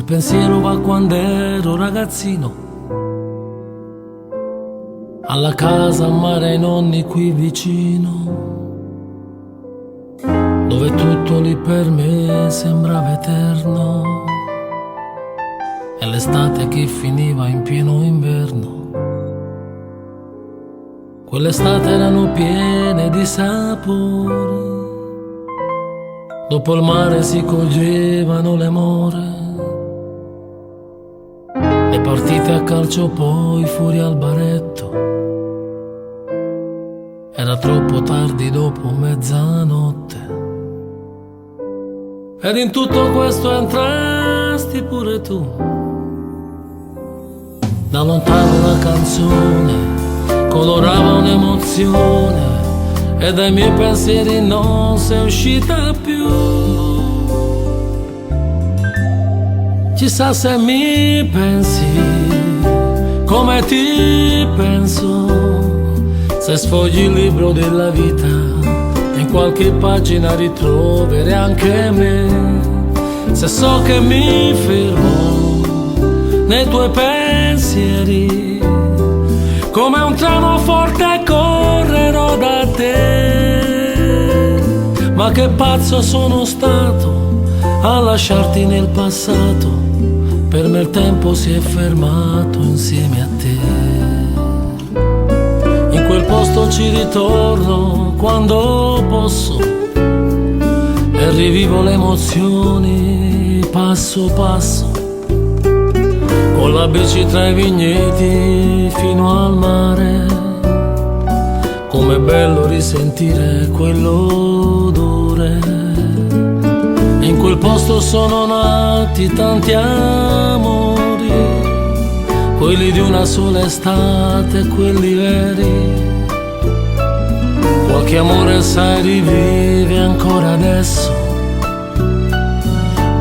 pensiero va quando ero ragazzino, alla casa a mare ai nonni qui vicino, dove tutto lì per me sembrava eterno, e l'estate che finiva in pieno inverno. Quell'estate erano piene di sapore, dopo il mare si coglievano le more, le partite a calcio poi fuori al baretto, era troppo tardi dopo mezzanotte. Ed in tutto questo entrasti pure tu, da lontano una canzone colorava un'emozione, e dai miei pensieri non sei uscita più. Chissà se mi pensi come ti penso, se sfoggi il libro della vita, in qualche pagina ritroverai anche me. Se so che mi fermo nei tuoi pensieri, come un treno forte correrò da te. Ma che pazzo sono stato a lasciarti nel passato, per me il tempo si è fermato insieme a te. In quel posto ci ritorno quando posso, e rivivo le emozioni passo passo, con la bici tra i vigneti fino al mare. Com'è bello risentire quell'odore. In quel posto sono nati tanti amori, quelli di una sola estate, quelli veri. Qualche amore sai rivive ancora adesso,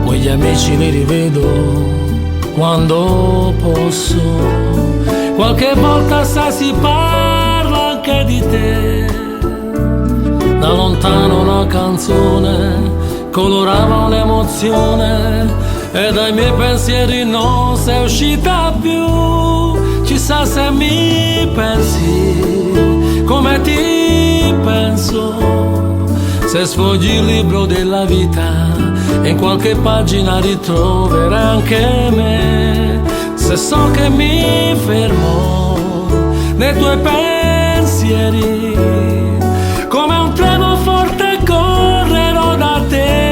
quegli amici li rivedo quando posso. Qualche volta sai si parla anche di te, da lontano una canzone colorava un'emozione, e dai miei pensieri non sei uscita più. Chissà se mi pensi come ti penso, se sfoggi il libro della vita, in qualche pagina ritroverai anche me. Se so che mi fermo nei tuoi pensieri, come un treno forte correrò da te.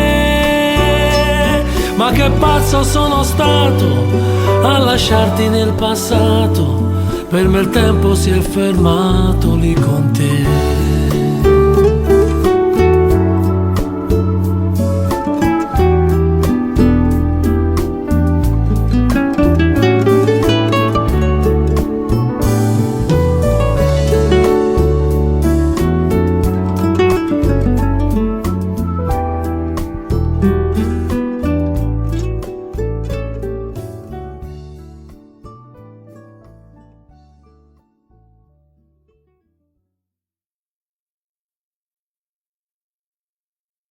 Ma che pazzo sono stato a lasciarti nel passato, per me il tempo si è fermato lì con te.